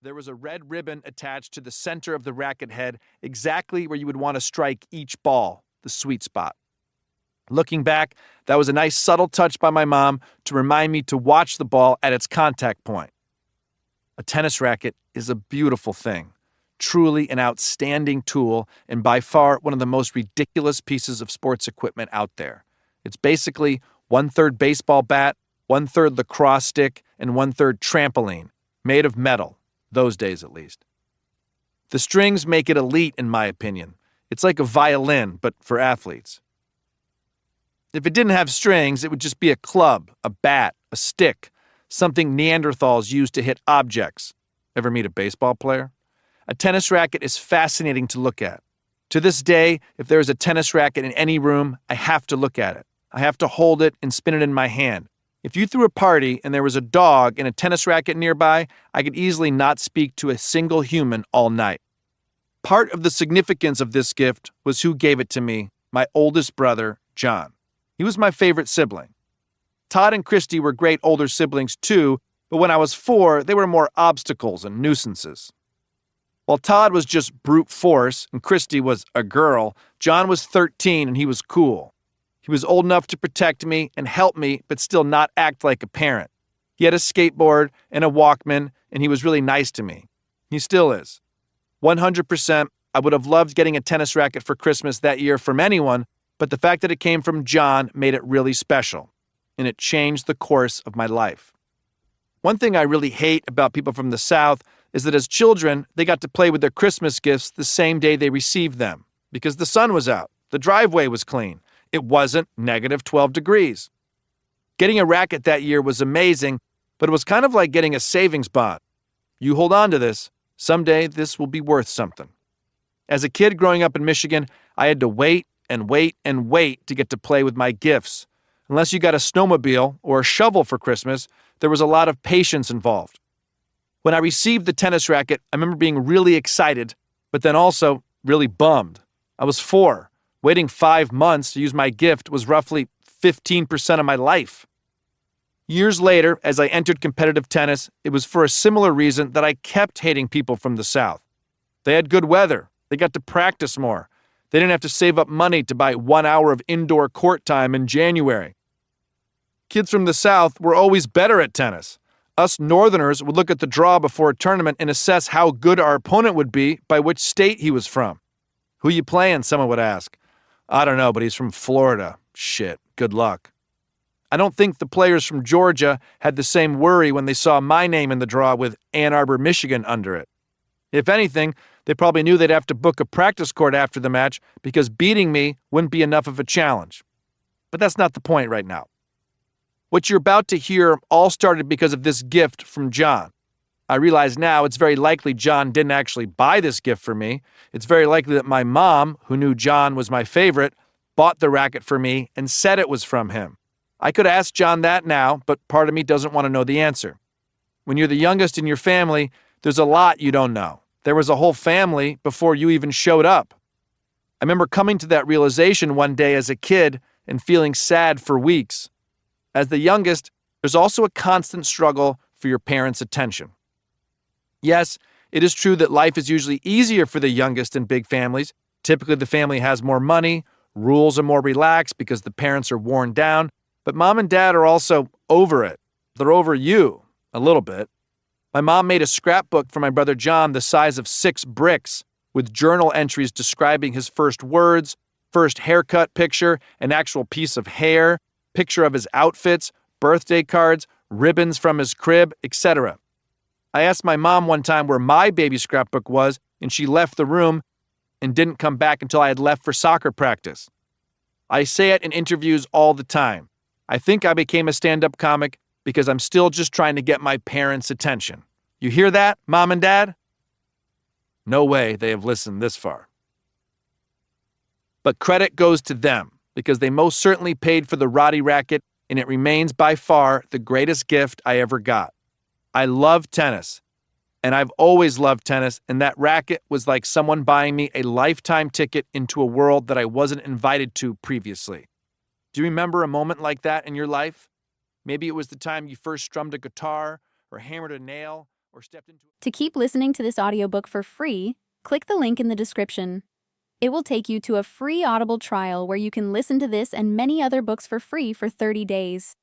There was a red ribbon attached to the center of the racket head, exactly where you would want to strike each ball, the sweet spot. Looking back, that was a nice subtle touch by my mom to remind me to watch the ball at its contact point. A tennis racket is a beautiful thing, truly an outstanding tool, and by far one of the most ridiculous pieces of sports equipment out there. It's basically 1/3 baseball bat, 1/3 lacrosse stick, and 1/3 trampoline, made of metal, those days at least. The strings make it elite, in my opinion. It's like a violin, but for athletes. If it didn't have strings, it would just be a club, a bat, a stick, something Neanderthals used to hit objects. Ever meet a baseball player? A tennis racket is fascinating to look at. To this day, if there is a tennis racket in any room, I have to look at it. I have to hold it and spin it in my hand. If you threw a party and there was a dog and a tennis racket nearby, I could easily not speak to a single human all night. Part of the significance of this gift was who gave it to me, my oldest brother, John. He was my favorite sibling. Todd and Christy were great older siblings too, but when I was 4, they were more obstacles and nuisances. While Todd was just brute force and Christy was a girl, John was 13 and he was cool. He was old enough to protect me and help me, but still not act like a parent. He had a skateboard and a Walkman, and he was really nice to me. He still is. 100%, I would have loved getting a tennis racket for Christmas that year from anyone, but the fact that it came from John made it really special, and it changed the course of my life. One thing I really hate about people from the South is that as children, they got to play with their Christmas gifts the same day they received them, because the sun was out, the driveway was clean, it wasn't negative 12 degrees. Getting a racket that year was amazing, but it was kind of like getting a savings bond. You hold on to this, someday this will be worth something. As a kid growing up in Michigan, I had to wait and wait and wait to get to play with my gifts. Unless you got a snowmobile or a shovel for Christmas, there was a lot of patience involved. When I received the tennis racket, I remember being really excited, but then also really bummed. I was 4. Waiting 5 months to use my gift was roughly 15% of my life. Years later, as I entered competitive tennis, it was for a similar reason that I kept hating people from the South. They had good weather. They got to practice more. They didn't have to save up money to buy 1 hour of indoor court time in January. Kids from the South were always better at tennis. Us Northerners would look at the draw before a tournament and assess how good our opponent would be by which state he was from. "Who you playing?" someone would ask. "I don't know, but he's from Florida." "Shit, good luck." I don't think the players from Georgia had the same worry when they saw my name in the draw with Ann Arbor, Michigan under it. If anything, they probably knew they'd have to book a practice court after the match because beating me wouldn't be enough of a challenge. But that's not the point right now. What you're about to hear all started because of this gift from John. I realize now it's very likely John didn't actually buy this gift for me. It's very likely that my mom, who knew John was my favorite, bought the racket for me and said it was from him. I could ask John that now, but part of me doesn't want to know the answer. When you're the youngest in your family, there's a lot you don't know. There was a whole family before you even showed up. I remember coming to that realization one day as a kid and feeling sad for weeks. As the youngest, there's also a constant struggle for your parents' attention. Yes, it is true that life is usually easier for the youngest in big families. Typically, the family has more money, rules are more relaxed because the parents are worn down, but mom and dad are also over it. They're over you, a little bit. My mom made a scrapbook for my brother John the size of 6 bricks with journal entries describing his first words, first haircut picture, an actual piece of hair, picture of his outfits, birthday cards, ribbons from his crib, etc. I asked my mom one time where my baby scrapbook was, and she left the room and didn't come back until I had left for soccer practice. I say it in interviews all the time. I think I became a stand-up comic because I'm still just trying to get my parents' attention. You hear that, Mom and Dad? No way they have listened this far. But credit goes to them because they most certainly paid for the Roddy racket, and it remains by far the greatest gift I ever got. I love tennis, and I've always loved tennis, and that racket was like someone buying me a lifetime ticket into a world that I wasn't invited to previously. Do you remember a moment like that in your life? Maybe it was the time you first strummed a guitar or hammered a nail or stepped into. To keep listening to this audiobook for free, click the link in the description. It will take you to a free Audible trial where you can listen to this and many other books for free for 30 days.